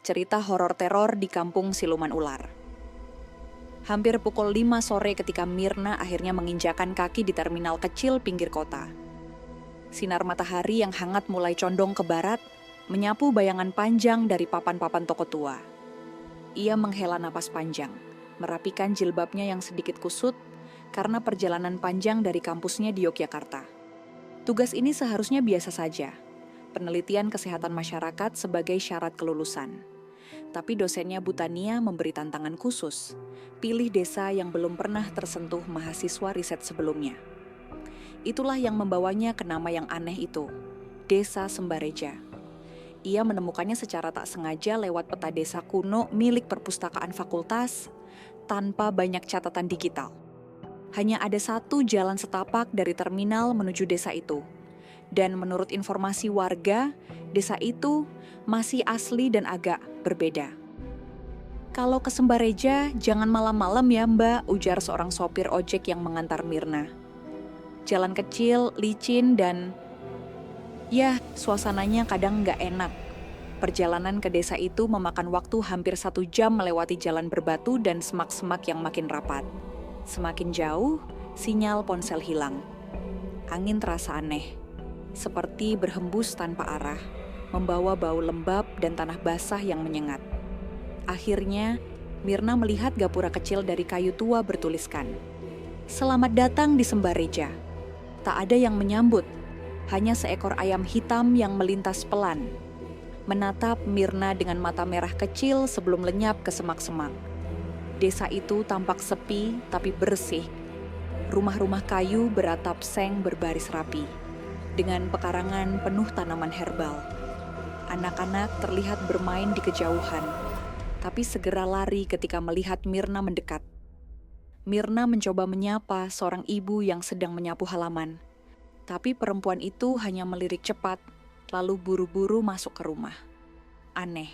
cerita horor teror di kampung siluman ular. Hampir pukul 5 sore ketika Mirna akhirnya menginjakan kaki di terminal kecil pinggir kota. Sinar matahari yang hangat mulai condong ke barat, menyapu bayangan panjang dari papan-papan toko tua. Ia menghela napas panjang, merapikan jilbabnya yang sedikit kusut karena perjalanan panjang dari kampusnya di Yogyakarta. Tugas ini seharusnya biasa saja, penelitian kesehatan masyarakat sebagai syarat kelulusan. Tapi dosennya Butania memberi tantangan khusus, pilih desa yang belum pernah tersentuh mahasiswa riset sebelumnya. Itulah yang membawanya ke nama yang aneh itu, Desa Sembareja. Ia menemukannya secara tak sengaja lewat peta desa kuno milik perpustakaan fakultas tanpa banyak catatan digital. Hanya ada satu jalan setapak dari terminal menuju desa itu. Dan menurut informasi warga, desa itu masih asli dan agak berbeda. Kalau ke Sembareja, jangan malam-malam ya Mbak, ujar seorang sopir ojek yang mengantar Mirna. Jalan kecil, licin, dan ya, suasananya kadang nggak enak. Perjalanan ke desa itu memakan waktu hampir 1 jam melewati jalan berbatu dan semak-semak yang makin rapat. Semakin jauh, sinyal ponsel hilang. Angin terasa aneh, seperti berhembus tanpa arah, membawa bau lembab dan tanah basah yang menyengat. Akhirnya, Mirna melihat gapura kecil dari kayu tua bertuliskan, "Selamat datang di Sembareja." Tak ada yang menyambut, hanya seekor ayam hitam yang melintas pelan, menatap Mirna dengan mata merah kecil sebelum lenyap ke semak-semak. Desa itu tampak sepi tapi bersih. Rumah-rumah kayu beratap seng berbaris rapi, dengan pekarangan penuh tanaman herbal. Anak-anak terlihat bermain di kejauhan, tapi segera lari ketika melihat Mirna mendekat. Mirna mencoba menyapa seorang ibu yang sedang menyapu halaman, tapi perempuan itu hanya melirik cepat, lalu buru-buru masuk ke rumah. Aneh.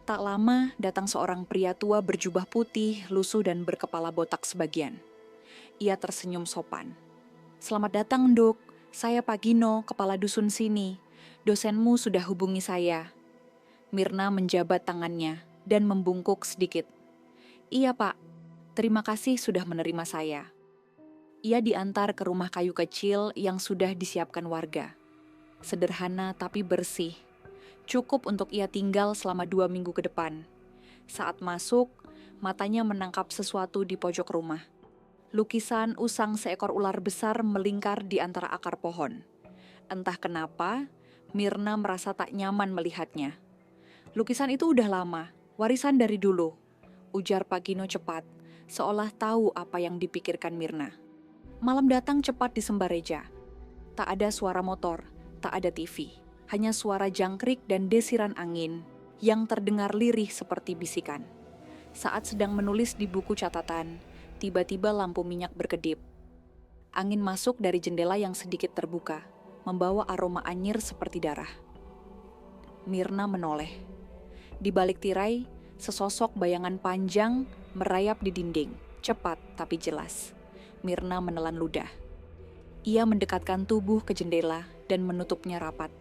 Tak lama datang seorang pria tua berjubah putih, lusuh dan berkepala botak sebagian. Ia tersenyum sopan. "Selamat datang, Nduk. Saya Pak Gino, kepala dusun sini. Dosenmu sudah hubungi saya." Mirna menjabat tangannya dan membungkuk sedikit. "Iya, Pak. Terima kasih sudah menerima saya." Ia diantar ke rumah kayu kecil yang sudah disiapkan warga. Sederhana tapi bersih. Cukup untuk ia tinggal selama 2 minggu ke depan. Saat masuk, matanya menangkap sesuatu di pojok rumah. Lukisan usang seekor ular besar melingkar di antara akar pohon. Entah kenapa, Mirna merasa tak nyaman melihatnya. "Lukisan itu udah lama, warisan dari dulu," ujar Pak Gino cepat, seolah tahu apa yang dipikirkan Mirna. Malam datang cepat di Sembareja. Tak ada suara motor, tak ada TV. Hanya suara jangkrik dan desiran angin yang terdengar lirih seperti bisikan. Saat sedang menulis di buku catatan, tiba-tiba lampu minyak berkedip. Angin masuk dari jendela yang sedikit terbuka, membawa aroma anyir seperti darah. Mirna menoleh. Di balik tirai, sesosok bayangan panjang merayap di dinding, cepat tapi jelas. Mirna menelan ludah. Ia mendekatkan tubuh ke jendela dan menutupnya rapat.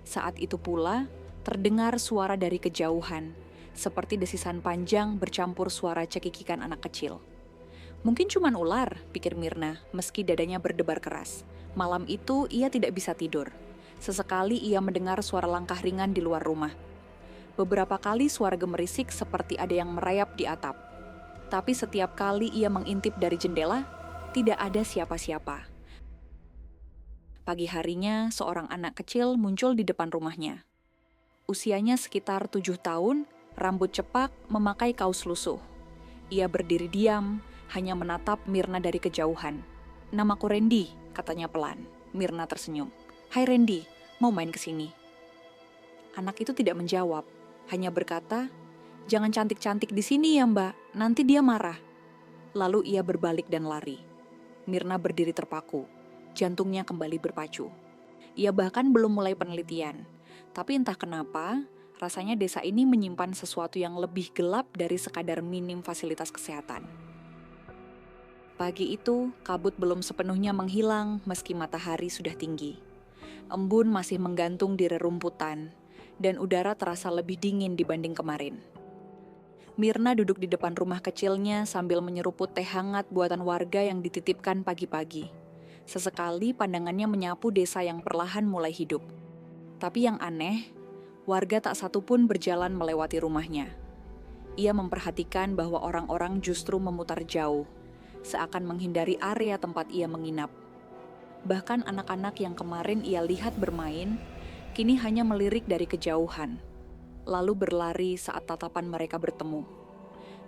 Saat itu pula, terdengar suara dari kejauhan, seperti desisan panjang bercampur suara cekikikan anak kecil. Mungkin cuman ular, pikir Mirna, meski dadanya berdebar keras. Malam itu ia tidak bisa tidur. Sesekali ia mendengar suara langkah ringan di luar rumah. Beberapa kali suara gemerisik seperti ada yang merayap di atap. Tapi setiap kali ia mengintip dari jendela, tidak ada siapa-siapa. Pagi harinya, seorang anak kecil muncul di depan rumahnya. Usianya sekitar 7 tahun, rambut cepak, memakai kaos lusuh. Ia berdiri diam, hanya menatap Mirna dari kejauhan. "Namaku Randy," katanya pelan. Mirna tersenyum. "Hai Randy, mau main ke sini?" Anak itu tidak menjawab, hanya berkata, "Jangan cantik-cantik di sini ya Mbak, nanti dia marah." Lalu ia berbalik dan lari. Mirna berdiri terpaku. Jantungnya kembali berpacu. Ia bahkan belum mulai penelitian. Tapi entah kenapa, rasanya desa ini menyimpan sesuatu yang lebih gelap dari sekadar minim fasilitas kesehatan. Pagi itu, kabut belum sepenuhnya menghilang meski matahari sudah tinggi. Embun masih menggantung di rerumputan, dan udara terasa lebih dingin dibanding kemarin. Mirna duduk di depan rumah kecilnya sambil menyeruput teh hangat buatan warga yang dititipkan pagi-pagi. Sesekali pandangannya menyapu desa yang perlahan mulai hidup. Tapi yang aneh, warga tak satu pun berjalan melewati rumahnya. Ia memperhatikan bahwa orang-orang justru memutar jauh, seakan menghindari area tempat ia menginap. Bahkan anak-anak yang kemarin ia lihat bermain, kini hanya melirik dari kejauhan, lalu berlari saat tatapan mereka bertemu.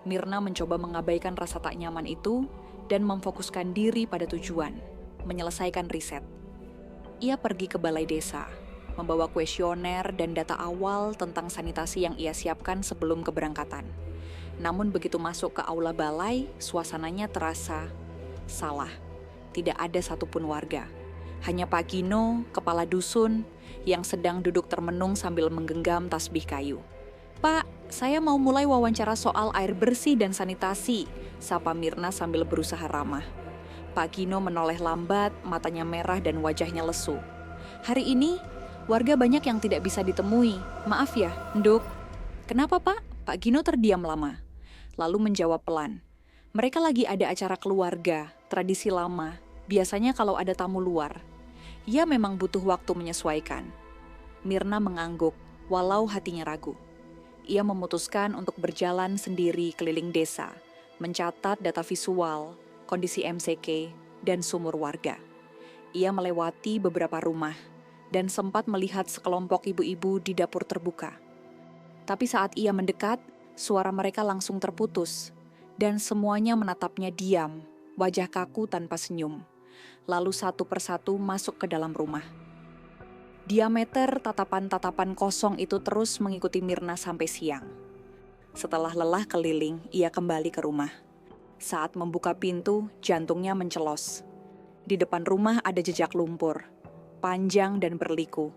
Mirna mencoba mengabaikan rasa tak nyaman itu dan memfokuskan diri pada tujuan, menyelesaikan riset. Ia pergi ke balai desa, membawa kuesioner dan data awal tentang sanitasi yang ia siapkan sebelum keberangkatan. Namun begitu masuk ke aula balai, suasananya terasa salah. Tidak ada satupun warga. Hanya Pak Gino, kepala dusun, yang sedang duduk termenung sambil menggenggam tasbih kayu. "Pak, saya mau mulai wawancara soal air bersih dan sanitasi," sapa Mirna sambil berusaha ramah. Pak Gino menoleh lambat, matanya merah dan wajahnya lesu. "Hari ini, warga banyak yang tidak bisa ditemui. Maaf ya, Nduk." "Kenapa, Pak?" Pak Gino terdiam lama, lalu menjawab pelan. "Mereka lagi ada acara keluarga, tradisi lama. Biasanya kalau ada tamu luar. Ia memang butuh waktu menyesuaikan." Mirna mengangguk, walau hatinya ragu. Ia memutuskan untuk berjalan sendiri keliling desa, mencatat data visual, kondisi MCK, dan sumur warga. Ia melewati beberapa rumah, dan sempat melihat sekelompok ibu-ibu di dapur terbuka. Tapi saat ia mendekat, suara mereka langsung terputus, dan semuanya menatapnya diam, wajah kaku tanpa senyum. Lalu satu persatu masuk ke dalam rumah. Diameter tatapan-tatapan kosong itu terus mengikuti Mirna sampai siang. Setelah lelah keliling, ia kembali ke rumah. Saat membuka pintu, jantungnya mencelos. Di depan rumah ada jejak lumpur, panjang dan berliku.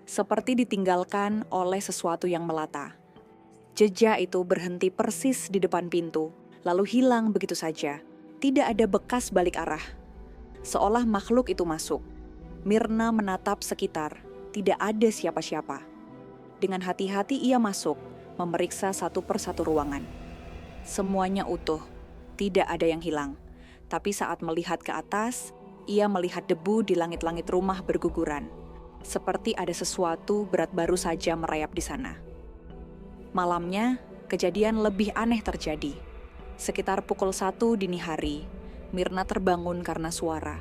Seperti ditinggalkan oleh sesuatu yang melata. Jejak itu berhenti persis di depan pintu, lalu hilang begitu saja. Tidak ada bekas balik arah. Seolah makhluk itu masuk. Mirna menatap sekitar, tidak ada siapa-siapa. Dengan hati-hati ia masuk, memeriksa satu persatu ruangan. Semuanya utuh, tidak ada yang hilang. Tapi saat melihat ke atas, ia melihat debu di langit-langit rumah berguguran. Seperti ada sesuatu berat baru saja merayap di sana. Malamnya, kejadian lebih aneh terjadi. Sekitar pukul 1 dini hari, Mirna terbangun karena suara.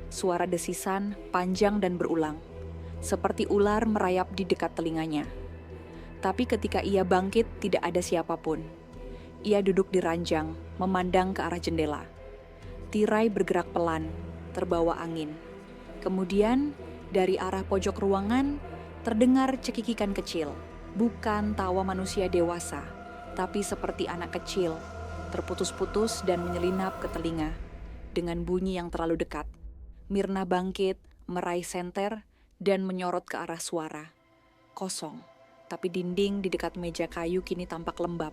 Suara desisan panjang dan berulang, seperti ular merayap di dekat telinganya. Tapi ketika ia bangkit, tidak ada siapapun. Ia duduk di ranjang, memandang ke arah jendela. Tirai bergerak pelan, terbawa angin. Kemudian, dari arah pojok ruangan, terdengar cekikikan kecil. Bukan tawa manusia dewasa, tapi seperti anak kecil, terputus-putus dan menyelinap ke telinga. Dengan bunyi yang terlalu dekat, Mirna bangkit, meraih senter, dan menyorot ke arah suara. Kosong, tapi dinding di dekat meja kayu kini tampak lembab.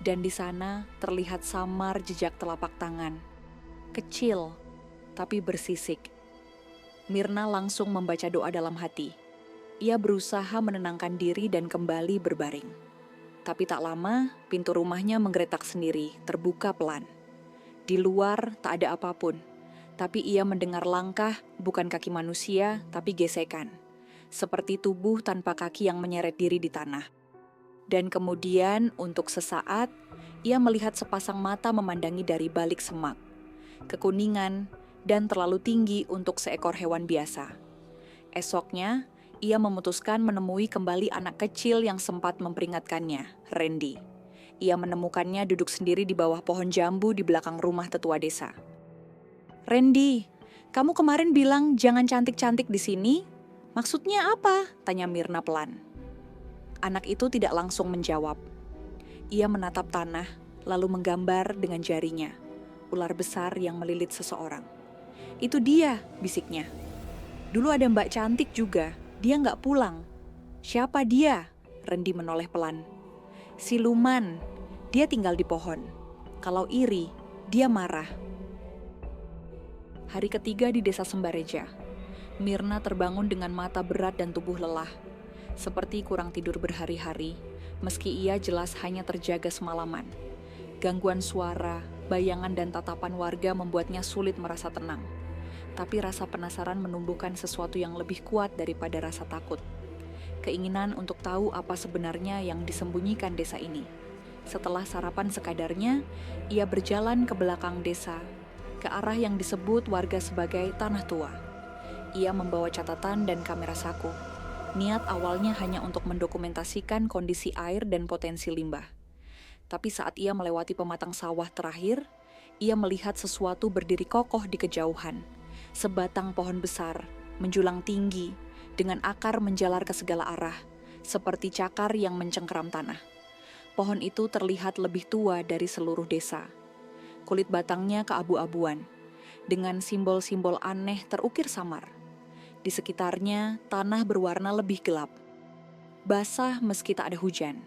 Dan di sana terlihat samar jejak telapak tangan. Kecil, tapi bersisik. Mirna langsung membaca doa dalam hati. Ia berusaha menenangkan diri dan kembali berbaring. Tapi tak lama, pintu rumahnya menggeletak sendiri, terbuka pelan. Di luar tak ada apapun, tapi ia mendengar langkah, bukan kaki manusia, tapi gesekan. Seperti tubuh tanpa kaki yang menyeret diri di tanah. Dan kemudian, untuk sesaat, ia melihat sepasang mata memandangi dari balik semak. Kekuningan, dan terlalu tinggi untuk seekor hewan biasa. Esoknya, ia memutuskan menemui kembali anak kecil yang sempat memperingatkannya, Randy. Ia menemukannya duduk sendiri di bawah pohon jambu di belakang rumah tetua desa. "Randy, kamu kemarin bilang jangan cantik-cantik di sini? Maksudnya apa?" tanya Mirna pelan. Anak itu tidak langsung menjawab. Ia menatap tanah, lalu menggambar dengan jarinya, ular besar yang melilit seseorang. "Itu dia," bisiknya. "Dulu ada Mbak cantik juga. Dia nggak pulang." "Siapa dia?" Randy menoleh pelan. "Siluman. Dia tinggal di pohon. Kalau iri, dia marah." Hari ketiga di desa Sembareja. Mirna terbangun dengan mata berat dan tubuh lelah. seperti kurang tidur berhari-hari, meski ia jelas hanya terjaga semalaman. Gangguan suara, bayangan dan tatapan warga membuatnya sulit merasa tenang. Tapi rasa penasaran menumbuhkan sesuatu yang lebih kuat daripada rasa takut. Keinginan untuk tahu apa sebenarnya yang disembunyikan desa ini. Setelah sarapan sekadarnya, ia berjalan ke belakang desa, ke arah yang disebut warga sebagai Tanah Tua. Ia membawa catatan dan kamera saku. Niat awalnya hanya untuk mendokumentasikan kondisi air dan potensi limbah. Tapi saat ia melewati pematang sawah terakhir, ia melihat sesuatu berdiri kokoh di kejauhan. Sebatang pohon besar, menjulang tinggi, dengan akar menjalar ke segala arah, seperti cakar yang mencengkeram tanah. Pohon itu terlihat lebih tua dari seluruh desa. Kulit batangnya keabu-abuan, dengan simbol-simbol aneh terukir samar. Di sekitarnya, tanah berwarna lebih gelap. Basah meski tak ada hujan.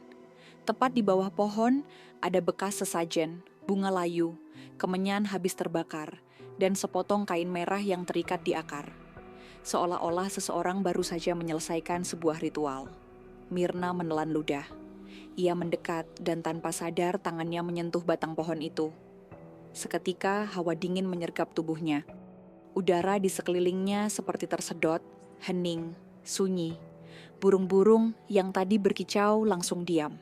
Tepat di bawah pohon, ada bekas sesajen, bunga layu, kemenyan habis terbakar, dan sepotong kain merah yang terikat di akar. Seolah-olah seseorang baru saja menyelesaikan sebuah ritual. Mirna menelan ludah. Ia mendekat dan tanpa sadar tangannya menyentuh batang pohon itu. Seketika hawa dingin menyergap tubuhnya. Udara di sekelilingnya seperti tersedot, hening, sunyi. Burung-burung yang tadi berkicau langsung diam.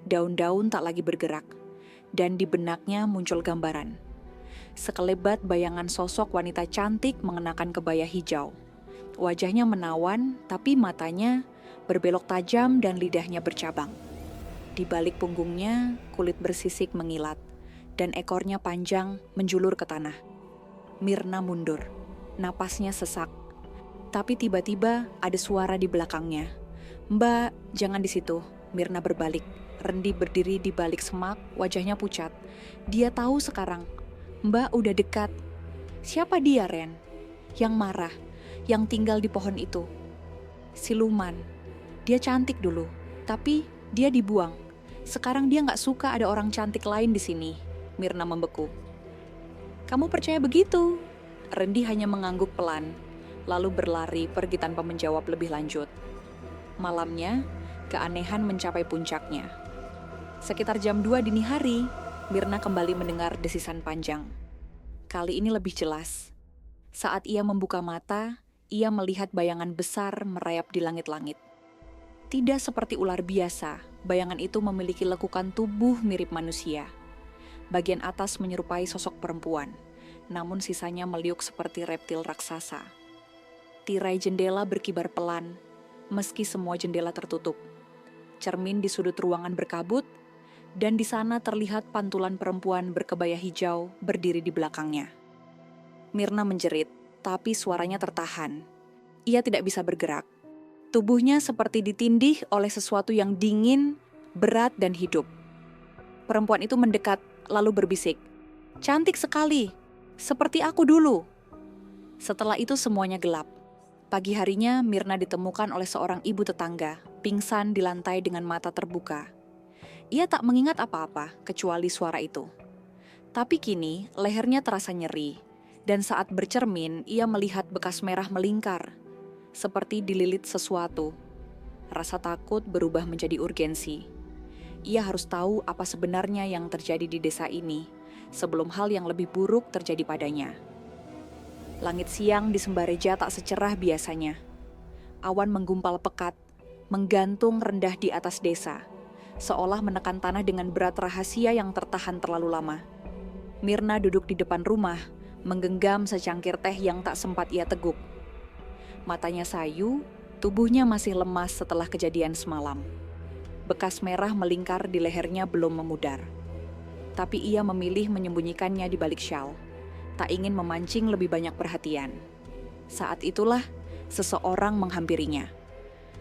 Daun-daun tak lagi bergerak. Dan di benaknya muncul gambaran. Sekelebat bayangan sosok wanita cantik mengenakan kebaya hijau. Wajahnya menawan, tapi matanya berbelok tajam dan lidahnya bercabang. Di balik punggungnya, kulit bersisik mengilat, dan ekornya panjang menjulur ke tanah. Mirna mundur, napasnya sesak. Tapi tiba-tiba ada suara di belakangnya. "Mbak, jangan di situ." Mirna berbalik. Rendi berdiri di balik semak, wajahnya pucat. Dia tahu sekarang, Mbak udah dekat. Siapa dia, Ren? Yang marah, yang tinggal di pohon itu. Siluman. Dia cantik dulu, tapi dia dibuang. Sekarang dia gak suka ada orang cantik lain di sini. Mirna membeku. Kamu percaya begitu? Rendi hanya mengangguk pelan, lalu berlari pergi tanpa menjawab lebih lanjut. Malamnya, keanehan mencapai puncaknya. Sekitar jam 2 dini hari, Mirna kembali mendengar desisan panjang. Kali ini lebih jelas. Saat ia membuka mata, ia melihat bayangan besar merayap di langit-langit. Tidak seperti ular biasa, bayangan itu memiliki lekukan tubuh mirip manusia. Bagian atas menyerupai sosok perempuan, namun sisanya meliuk seperti reptil raksasa. Tirai jendela berkibar pelan, meski semua jendela tertutup. Cermin di sudut ruangan berkabut, dan di sana terlihat pantulan perempuan berkebaya hijau berdiri di belakangnya. Mirna menjerit, tapi suaranya tertahan. Ia tidak bisa bergerak. Tubuhnya seperti ditindih oleh sesuatu yang dingin, berat, dan hidup. Perempuan itu mendekat, lalu berbisik, "Cantik sekali, seperti aku dulu." Setelah itu semuanya gelap. Pagi harinya Mirna ditemukan oleh seorang ibu tetangga, pingsan di lantai dengan mata terbuka. Ia tak mengingat apa-apa kecuali suara itu. Tapi kini lehernya terasa nyeri, dan saat bercermin ia melihat bekas merah melingkar, seperti dililit sesuatu. Rasa takut berubah menjadi urgensi. Ia harus tahu apa sebenarnya yang terjadi di desa ini, sebelum hal yang lebih buruk terjadi padanya. Langit siang di Sembareja tak secerah biasanya. Awan menggumpal pekat, menggantung rendah di atas desa, seolah menekan tanah dengan berat rahasia yang tertahan terlalu lama. Mirna duduk di depan rumah, menggenggam secangkir teh yang tak sempat ia teguk. Matanya sayu, tubuhnya masih lemas setelah kejadian semalam. Bekas merah melingkar di lehernya belum memudar. Tapi ia memilih menyembunyikannya di balik syal, tak ingin memancing lebih banyak perhatian. Saat itulah, seseorang menghampirinya.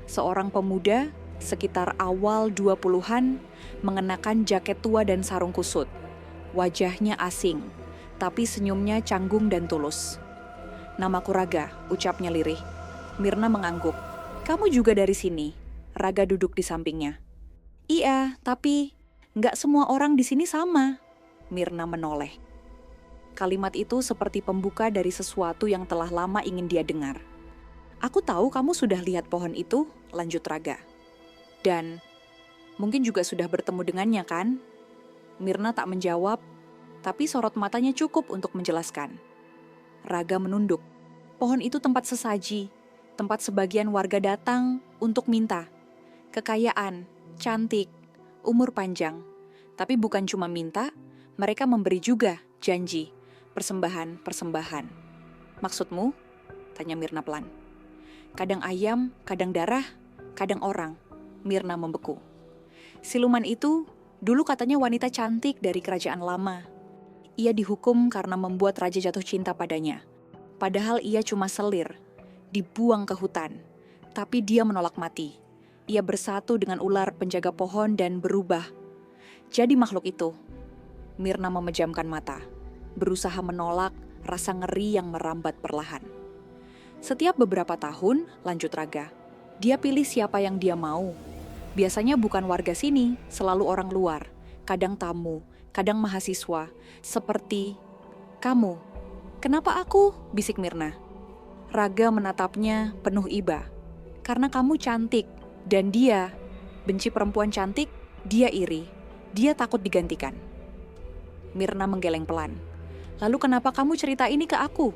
Seorang pemuda, sekitar awal 20-an, mengenakan jaket tua dan sarung kusut. Wajahnya asing, tapi senyumnya canggung dan tulus. "Namaku Raga," ucapnya lirih. Mirna mengangguk. "Kamu juga dari sini?" Raga duduk di sampingnya. "Iya, tapi nggak semua orang di sini sama." Mirna menoleh. Kalimat itu seperti pembuka dari sesuatu yang telah lama ingin dia dengar. Aku tahu kamu sudah lihat pohon itu, lanjut Raga. Dan mungkin juga sudah bertemu dengannya kan? Mirna tak menjawab, tapi sorot matanya cukup untuk menjelaskan. Raga menunduk. Pohon itu tempat sesaji, tempat sebagian warga datang untuk minta. Kekayaan, cantik, umur panjang. Tapi bukan cuma minta, mereka memberi juga janji, persembahan. Maksudmu? Tanya Mirna pelan. Kadang ayam, kadang darah, kadang orang. Mirna membeku. Siluman itu dulu katanya wanita cantik dari kerajaan lama. Ia dihukum karena membuat raja jatuh cinta padanya. Padahal ia cuma selir, dibuang ke hutan. Tapi dia menolak mati. Ia bersatu dengan ular penjaga pohon dan berubah. Jadi makhluk itu. Mirna memejamkan mata, berusaha menolak rasa ngeri yang merambat perlahan. Setiap beberapa tahun, lanjut Raga, dia pilih siapa yang dia mau. Biasanya bukan warga sini, selalu orang luar. Kadang tamu, kadang mahasiswa, seperti kamu. Kenapa aku? Bisik Mirna. Raga menatapnya penuh iba. Karena kamu cantik, dan dia benci perempuan cantik, dia iri. Dia takut digantikan. Mirna menggeleng pelan. Lalu kenapa kamu cerita ini ke aku?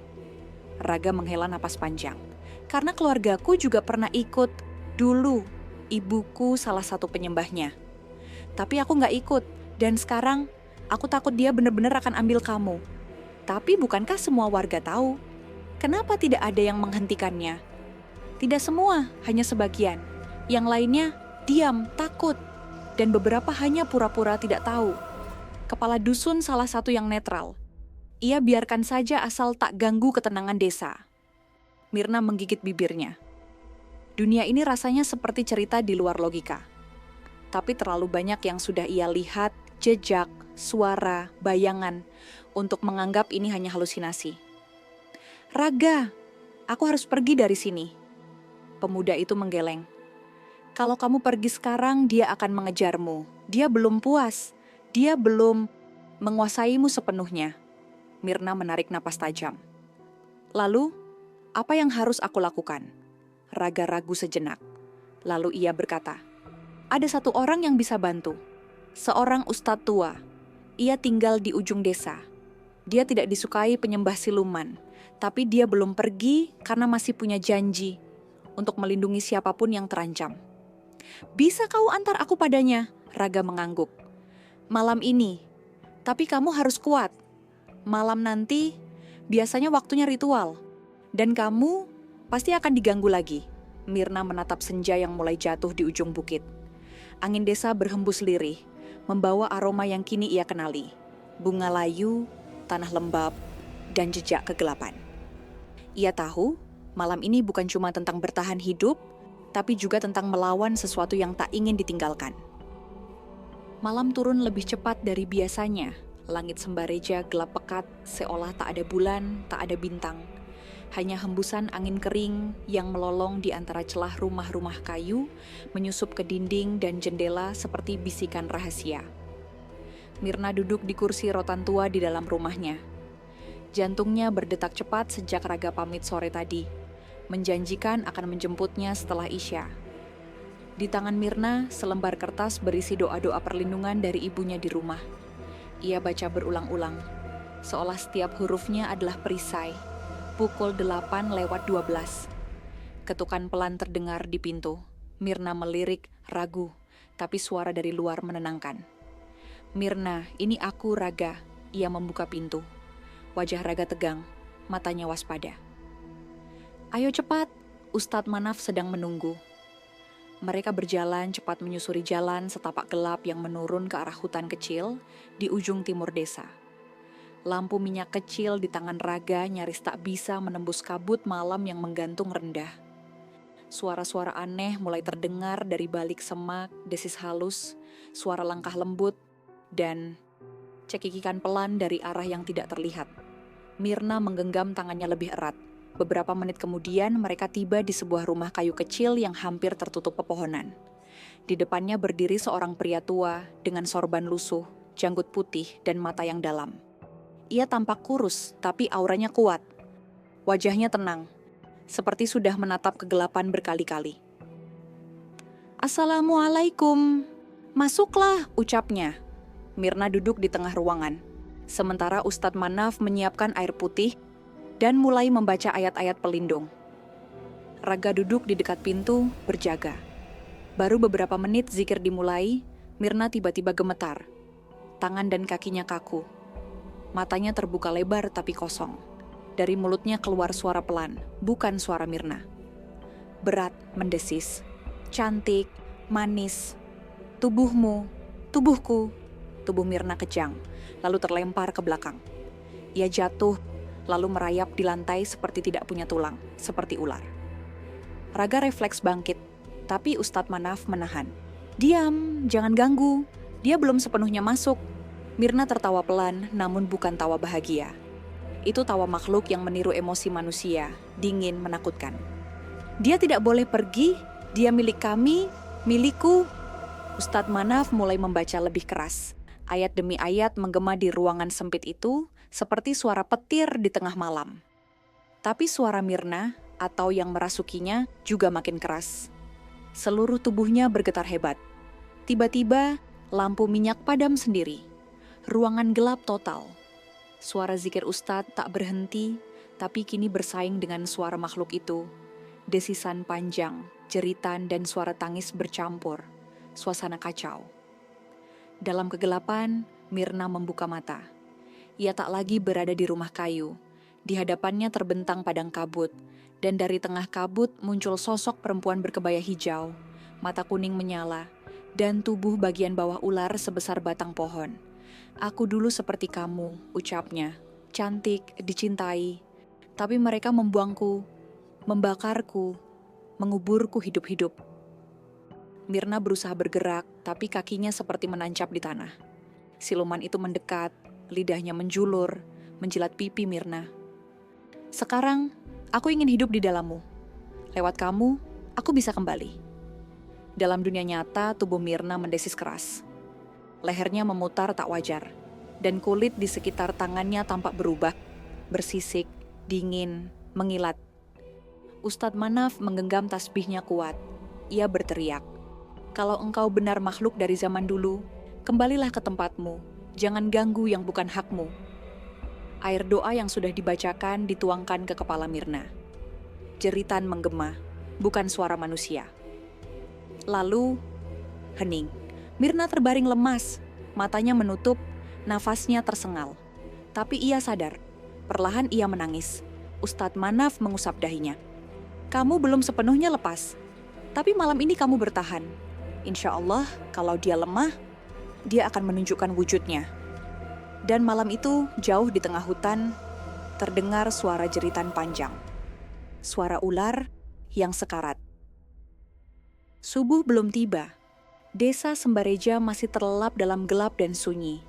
Raga menghela napas panjang. Karena keluargaku juga pernah ikut dulu. Ibuku salah satu penyembahnya. Tapi aku gak ikut. Dan sekarang aku takut dia benar-benar akan ambil kamu. Tapi bukankah semua warga tahu? Kenapa tidak ada yang menghentikannya? Tidak semua, hanya sebagian. Yang lainnya diam, takut. Dan beberapa hanya pura-pura tidak tahu. Kepala dusun salah satu yang netral. Ia biarkan saja asal tak ganggu ketenangan desa. Mirna menggigit bibirnya. Dunia ini rasanya seperti cerita di luar logika. Tapi terlalu banyak yang sudah ia lihat, jejak, suara, bayangan, untuk menganggap ini hanya halusinasi. Raga, aku harus pergi dari sini. Pemuda itu menggeleng. Kalau kamu pergi sekarang, dia akan mengejarmu. Dia belum puas. Dia belum menguasaimu sepenuhnya. Mirna menarik napas tajam. Lalu, apa yang harus aku lakukan? Raga ragu sejenak. Lalu ia berkata, ada satu orang yang bisa bantu. Seorang ustadz tua. Ia tinggal di ujung desa. Dia tidak disukai penyembah siluman. Tapi dia belum pergi karena masih punya janji untuk melindungi siapapun yang terancam. Bisa kau antar aku padanya? Raga mengangguk. Malam ini. Tapi kamu harus kuat. Malam nanti biasanya waktunya ritual. Dan kamu pasti akan diganggu lagi. Mirna menatap senja yang mulai jatuh di ujung bukit. Angin desa berhembus lirih, membawa aroma yang kini ia kenali. Bunga layu, tanah lembab, dan jejak kegelapan. Ia tahu malam ini bukan cuma tentang bertahan hidup, tapi juga tentang melawan sesuatu yang tak ingin ditinggalkan. Malam turun lebih cepat dari biasanya. Langit Sembareja gelap pekat, seolah tak ada bulan, tak ada bintang. Hanya hembusan angin kering yang melolong di antara celah rumah-rumah kayu, menyusup ke dinding dan jendela seperti bisikan rahasia. Mirna duduk di kursi rotan tua di dalam rumahnya. Jantungnya berdetak cepat sejak Raga pamit sore tadi, menjanjikan akan menjemputnya setelah Isya. Di tangan Mirna, selembar kertas berisi doa-doa perlindungan dari ibunya di rumah. Ia baca berulang-ulang, seolah setiap hurufnya adalah perisai. Pukul 8:12. Ketukan pelan terdengar di pintu. Mirna melirik, ragu, tapi suara dari luar menenangkan. Mirna, ini aku Raga. Ia membuka pintu. Wajah Raga tegang, matanya waspada. Ayo cepat, Ustadz Manaf sedang menunggu. Mereka berjalan cepat menyusuri jalan setapak gelap yang menurun ke arah hutan kecil di ujung timur desa. Lampu minyak kecil di tangan Raga nyaris tak bisa menembus kabut malam yang menggantung rendah. Suara-suara aneh mulai terdengar dari balik semak, desis halus, suara langkah lembut, dan cekikikan pelan dari arah yang tidak terlihat. Mirna menggenggam tangannya lebih erat. Beberapa menit kemudian mereka tiba di sebuah rumah kayu kecil yang hampir tertutup pepohonan. Di depannya berdiri seorang pria tua dengan sorban lusuh, janggut putih, dan mata yang dalam. Ia tampak kurus, tapi auranya kuat. Wajahnya tenang, seperti sudah menatap kegelapan berkali-kali. "Assalamualaikum, masuklah," ucapnya. Mirna duduk di tengah ruangan, sementara Ustadz Manaf menyiapkan air putih dan mulai membaca ayat-ayat pelindung. Raga duduk di dekat pintu, berjaga. Baru beberapa menit zikir dimulai, Mirna tiba-tiba gemetar. Tangan dan kakinya kaku. Matanya terbuka lebar tapi kosong. Dari mulutnya keluar suara pelan, bukan suara Mirna. Berat, mendesis. Cantik, manis. "Tubuhmu, tubuhku." Tubuh Mirna kejang, lalu terlempar ke belakang. Ia jatuh, lalu merayap di lantai seperti tidak punya tulang, seperti ular. Raga refleks bangkit, tapi Ustadz Manaf menahan. "Diam, jangan ganggu. Dia belum sepenuhnya masuk." Mirna tertawa pelan, namun bukan tawa bahagia. Itu tawa makhluk yang meniru emosi manusia, dingin, menakutkan. "Dia tidak boleh pergi, dia milik kami, milikku." Ustadz Manaf mulai membaca lebih keras. Ayat demi ayat menggema di ruangan sempit itu, seperti suara petir di tengah malam. Tapi suara Mirna, atau yang merasukinya, juga makin keras. Seluruh tubuhnya bergetar hebat. Tiba-tiba, lampu minyak padam sendiri. Ruangan gelap total. Suara zikir Ustadz tak berhenti, tapi kini bersaing dengan suara makhluk itu. Desisan panjang, jeritan, dan suara tangis bercampur. Suasana kacau. Dalam kegelapan, Mirna membuka mata. Ia tak lagi berada di rumah kayu. Di hadapannya terbentang padang kabut, dan dari tengah kabut muncul sosok perempuan berkebaya hijau. Mata kuning menyala, dan tubuh bagian bawah ular sebesar batang pohon. "Aku dulu seperti kamu," ucapnya. "Cantik, dicintai. Tapi mereka membuangku, membakarku, menguburku hidup-hidup." Mirna berusaha bergerak, tapi kakinya seperti menancap di tanah. Siluman itu mendekat, lidahnya menjulur, menjilat pipi Mirna. "Sekarang, aku ingin hidup di dalammu. Lewat kamu, aku bisa kembali." Dalam dunia nyata, tubuh Mirna mendesis keras. Lehernya memutar tak wajar, dan kulit di sekitar tangannya tampak berubah, bersisik, dingin, mengilat. Ustadz Manaf menggenggam tasbihnya kuat. Ia berteriak, "Kalau engkau benar makhluk dari zaman dulu, kembalilah ke tempatmu, jangan ganggu yang bukan hakmu." Air doa yang sudah dibacakan dituangkan ke kepala Mirna. Jeritan menggema, bukan suara manusia. Lalu, hening. Mirna terbaring lemas, matanya menutup, nafasnya tersengal. Tapi ia sadar, perlahan ia menangis. Ustadz Manaf mengusap dahinya. "Kamu belum sepenuhnya lepas, tapi malam ini kamu bertahan. Insya Allah, kalau dia lemah, dia akan menunjukkan wujudnya." Dan malam itu, jauh di tengah hutan, terdengar suara jeritan panjang. Suara ular yang sekarat. Subuh belum tiba. Desa Sembareja masih terlelap dalam gelap dan sunyi.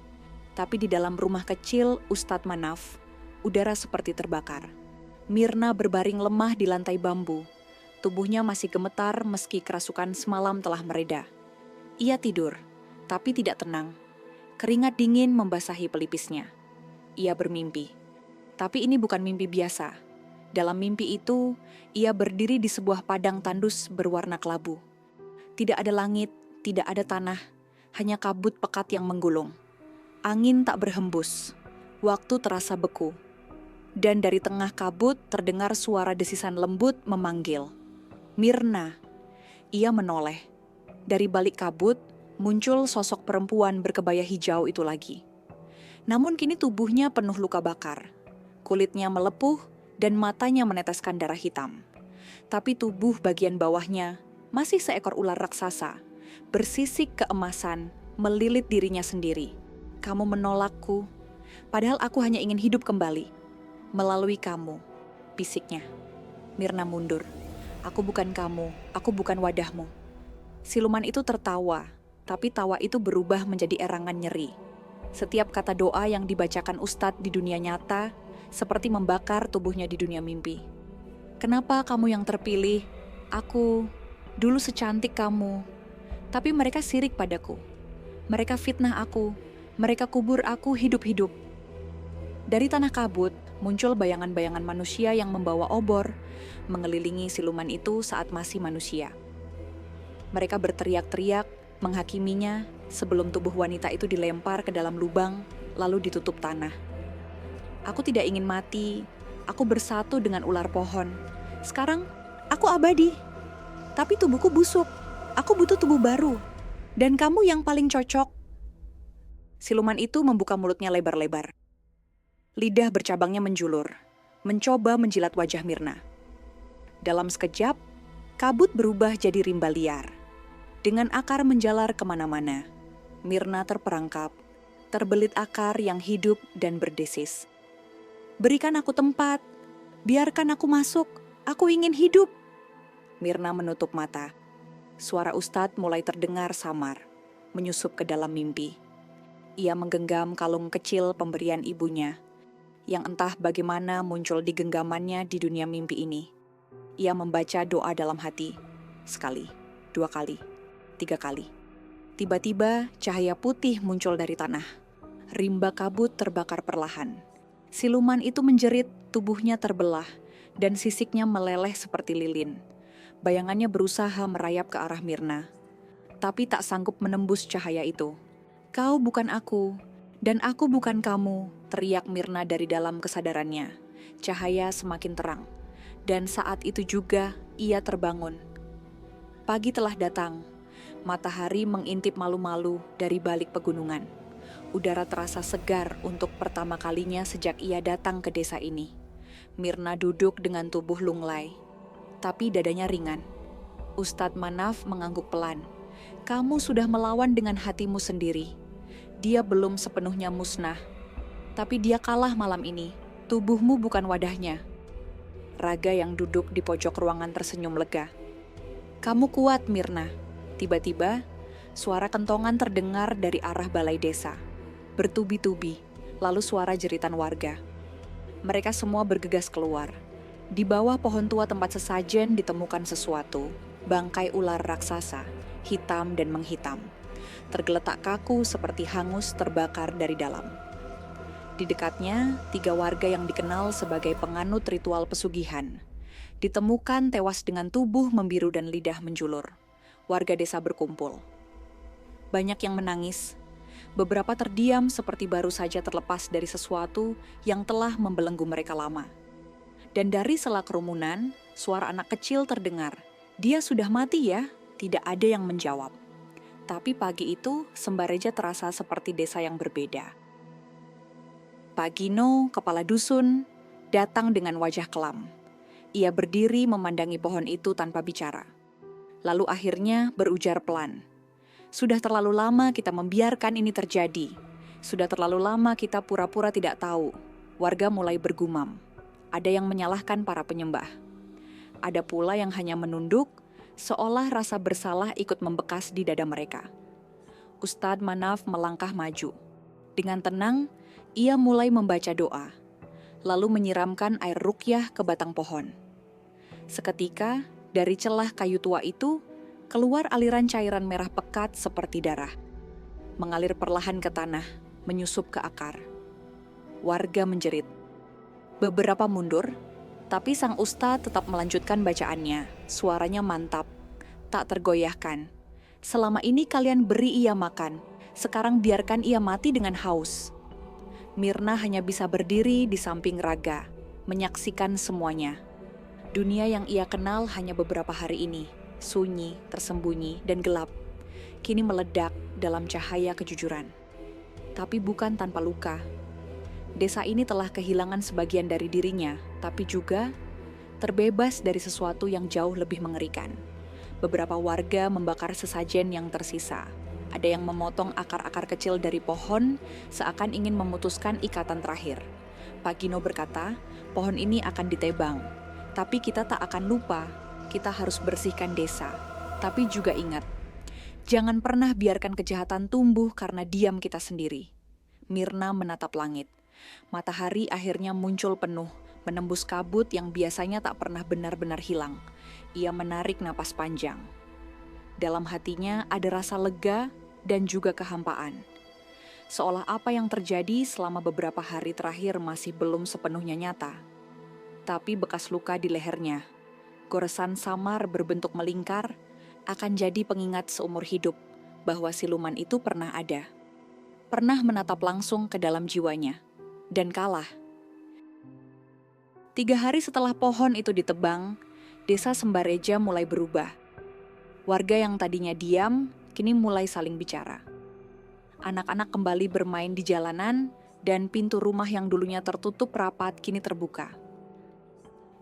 Tapi di dalam rumah kecil Ustadz Manaf, udara seperti terbakar. Mirna berbaring lemah di lantai bambu. Tubuhnya masih gemetar meski kerasukan semalam telah mereda. Ia tidur, tapi tidak tenang. Keringat dingin membasahi pelipisnya. Ia bermimpi. Tapi ini bukan mimpi biasa. Dalam mimpi itu, ia berdiri di sebuah padang tandus berwarna kelabu. Tidak ada langit, tidak ada tanah, hanya kabut pekat yang menggulung. Angin tak berhembus, waktu terasa beku. Dan dari tengah kabut terdengar suara desisan lembut memanggil. "Mirna." Ia menoleh. Dari balik kabut, muncul sosok perempuan berkebaya hijau itu lagi. Namun kini tubuhnya penuh luka bakar. Kulitnya melepuh dan matanya meneteskan darah hitam. Tapi tubuh bagian bawahnya masih seekor ular raksasa, bersisik keemasan, melilit dirinya sendiri. "Kamu menolakku, padahal aku hanya ingin hidup kembali. Melalui kamu," bisiknya. Mirna mundur. "Aku bukan kamu, aku bukan wadahmu." Siluman itu tertawa, tapi tawa itu berubah menjadi erangan nyeri. Setiap kata doa yang dibacakan Ustadz di dunia nyata, seperti membakar tubuhnya di dunia mimpi. "Kenapa kamu yang terpilih? Aku, dulu secantik kamu. Tapi mereka sirik padaku. Mereka fitnah aku. Mereka kubur aku hidup-hidup." Dari tanah kabut, Muncul bayangan-bayangan manusia yang membawa obor, mengelilingi siluman itu saat masih manusia. Mereka berteriak-teriak, menghakiminya sebelum tubuh wanita itu dilempar ke dalam lubang, lalu ditutup tanah. Aku tidak ingin mati, aku bersatu dengan ular pohon. Sekarang, aku abadi. Tapi tubuhku busuk, aku butuh tubuh baru. Dan kamu yang paling cocok. Siluman itu membuka mulutnya lebar-lebar. Lidah bercabangnya menjulur, mencoba menjilat wajah Myrna. Dalam sekejap, kabut berubah jadi rimba liar. Dengan akar menjalar kemana-mana, Myrna terperangkap, terbelit akar yang hidup dan berdesis. Berikan aku tempat, biarkan aku masuk, aku ingin hidup. Myrna menutup mata. Suara Ustadz mulai terdengar samar, menyusup ke dalam mimpi. Ia menggenggam kalung kecil pemberian ibunya, yang entah bagaimana muncul di genggamannya di dunia mimpi ini. Ia membaca doa dalam hati, sekali, 2 kali, 3 kali. Tiba-tiba cahaya putih muncul dari tanah. Rimba kabut terbakar perlahan. Siluman itu menjerit, tubuhnya terbelah, dan sisiknya meleleh seperti lilin. Bayangannya berusaha merayap ke arah Myrna, tapi tak sanggup menembus cahaya itu. Kau bukan aku, dan aku bukan kamu, teriak Myrna dari dalam kesadarannya. Cahaya semakin terang, dan saat itu juga ia terbangun. Pagi telah datang, matahari mengintip malu-malu dari balik pegunungan. Udara terasa segar untuk pertama kalinya sejak ia datang ke desa ini. Myrna duduk dengan tubuh lunglai, tapi dadanya ringan. Ustadz Manaf mengangguk pelan. Kamu sudah melawan dengan hatimu sendiri. Dia belum sepenuhnya musnah, tapi dia kalah malam ini. Tubuhmu bukan wadahnya. Raga yang duduk di pojok ruangan tersenyum lega. Kamu kuat, Myrna. Tiba-tiba, suara kentongan terdengar dari arah balai desa. Bertubi-tubi, lalu suara jeritan warga. Mereka semua bergegas keluar. Di bawah pohon tua tempat sesajen ditemukan sesuatu, bangkai ular raksasa, hitam dan menghitam. Tergeletak kaku seperti hangus terbakar dari dalam. Di dekatnya, 3 warga yang dikenal sebagai penganut ritual pesugihan. Ditemukan tewas dengan tubuh membiru dan lidah menjulur. Warga desa berkumpul. Banyak yang menangis. Beberapa terdiam seperti baru saja terlepas dari sesuatu yang telah membelenggu mereka lama. Dan dari sela kerumunan, suara anak kecil terdengar. Dia sudah mati ya? Tidak ada yang menjawab. Tapi pagi itu, Sembareja terasa seperti desa yang berbeda. Pak Gino, kepala dusun, datang dengan wajah kelam. Ia berdiri memandangi pohon itu tanpa bicara. Lalu akhirnya berujar pelan. Sudah terlalu lama kita membiarkan ini terjadi. Sudah terlalu lama kita pura-pura tidak tahu. Warga mulai bergumam. Ada yang menyalahkan para penyembah. Ada pula yang hanya menunduk, seolah rasa bersalah ikut membekas di dada mereka. Ustadz Manaf melangkah maju. Dengan tenang, ia mulai membaca doa, lalu menyiramkan air ruqyah ke batang pohon. Seketika, dari celah kayu tua itu, keluar aliran cairan merah pekat seperti darah. Mengalir perlahan ke tanah, menyusup ke akar. Warga menjerit. Beberapa mundur, tapi sang ustadz tetap melanjutkan bacaannya. Suaranya mantap, tak tergoyahkan. Selama ini kalian beri ia makan, sekarang biarkan ia mati dengan haus. Myrna hanya bisa berdiri di samping Raga, menyaksikan semuanya. Dunia yang ia kenal hanya beberapa hari ini, sunyi, tersembunyi, dan gelap, kini meledak dalam cahaya kejujuran. Tapi bukan tanpa luka. Desa ini telah kehilangan sebagian dari dirinya, tapi juga terbebas dari sesuatu yang jauh lebih mengerikan. Beberapa warga membakar sesajen yang tersisa. Ada yang memotong akar-akar kecil dari pohon, seakan ingin memutuskan ikatan terakhir. Pak Gino berkata, pohon ini akan ditebang. Tapi kita tak akan lupa, kita harus bersihkan desa. Tapi juga ingat, jangan pernah biarkan kejahatan tumbuh karena diam kita sendiri. Myrna menatap langit. Matahari akhirnya muncul penuh, menembus kabut yang biasanya tak pernah benar-benar hilang. Ia menarik napas panjang. Dalam hatinya ada rasa lega dan juga kehampaan. seolah apa yang terjadi selama beberapa hari terakhir masih belum sepenuhnya nyata. Tapi bekas luka di lehernya, goresan samar berbentuk melingkar, akan jadi pengingat seumur hidup bahwa siluman itu pernah ada. Pernah menatap langsung ke dalam jiwanya, dan kalah. 3 hari setelah pohon itu ditebang, desa Sembareja mulai berubah. Warga yang tadinya diam, kini mulai saling bicara. Anak-anak kembali bermain di jalanan, dan pintu rumah yang dulunya tertutup rapat kini terbuka.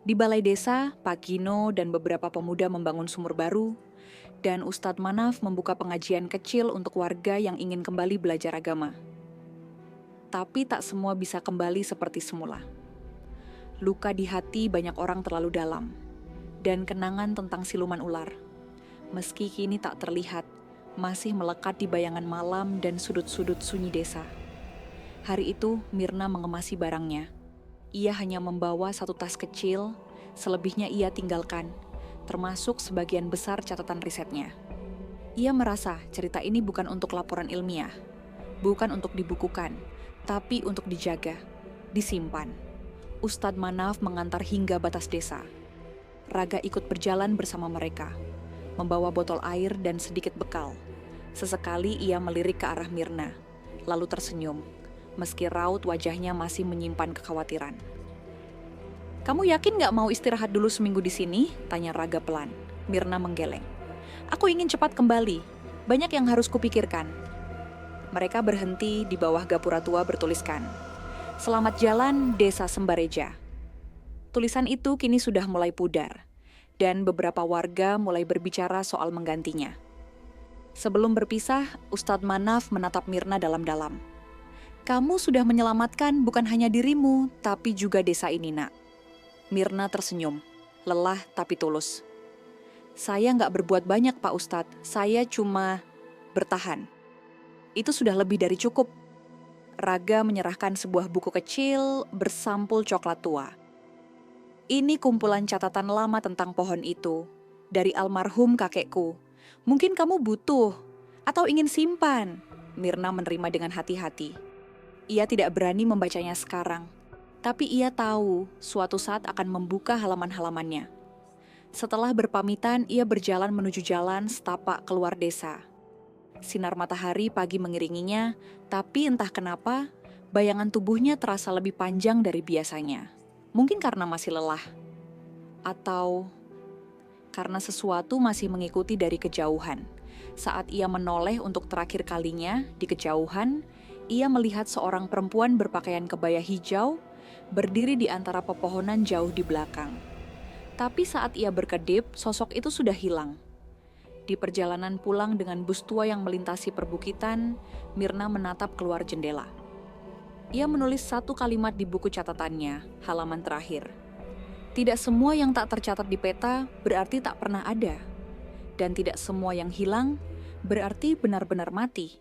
Di balai desa, Pak Gino dan beberapa pemuda membangun sumur baru, dan Ustadz Manaf membuka pengajian kecil untuk warga yang ingin kembali belajar agama. Tapi tak semua bisa kembali seperti semula. Luka di hati banyak orang terlalu dalam, dan kenangan tentang siluman ular, meski kini tak terlihat, masih melekat di bayangan malam dan sudut-sudut sunyi desa. Hari itu, Mirna mengemasi barangnya. Ia hanya membawa satu tas kecil, selebihnya ia tinggalkan, termasuk sebagian besar catatan risetnya. Ia merasa cerita ini bukan untuk laporan ilmiah, bukan untuk dibukukan, tapi untuk dijaga, disimpan. Ustadz Manaf mengantar hingga batas desa. Raga ikut berjalan bersama mereka, membawa botol air dan sedikit bekal. Sesekali ia melirik ke arah Mirna, lalu tersenyum, meski raut wajahnya masih menyimpan kekhawatiran. "Kamu yakin gak mau istirahat dulu seminggu di sini?" tanya Raga pelan. Mirna menggeleng. "Aku ingin cepat kembali, banyak yang harus kupikirkan." Mereka berhenti di bawah gapura tua bertuliskan, "Selamat jalan Desa Sembareja." Tulisan itu kini sudah mulai pudar, dan beberapa warga mulai berbicara soal menggantinya. Sebelum berpisah, Ustadz Manaf menatap Mirna dalam-dalam. "Kamu sudah menyelamatkan bukan hanya dirimu, tapi juga desa ini, Nak." Mirna tersenyum, lelah tapi tulus. "Saya nggak berbuat banyak, Pak Ustadz. Saya cuma bertahan. Itu sudah lebih dari cukup." Raga menyerahkan sebuah buku kecil bersampul coklat tua. "Ini kumpulan catatan lama tentang pohon itu, dari almarhum kakekku. Mungkin kamu butuh atau ingin simpan." Mirna menerima dengan hati-hati. Ia tidak berani membacanya sekarang, tapi ia tahu suatu saat akan membuka halaman-halamannya. Setelah berpamitan, ia berjalan menuju jalan setapak keluar desa. Sinar matahari pagi mengiringinya, tapi entah kenapa, bayangan tubuhnya terasa lebih panjang dari biasanya. Mungkin karena masih lelah, atau karena sesuatu masih mengikuti dari kejauhan. Saat ia menoleh untuk terakhir kalinya di kejauhan, ia melihat seorang perempuan berpakaian kebaya hijau berdiri di antara pepohonan jauh di belakang. Tapi saat ia berkedip, sosok itu sudah hilang. Di perjalanan pulang dengan bus tua yang melintasi perbukitan, Mirna menatap keluar jendela. Ia menulis satu kalimat di buku catatannya, halaman terakhir. Tidak semua yang tak tercatat di peta berarti tak pernah ada. Dan tidak semua yang hilang berarti benar-benar mati.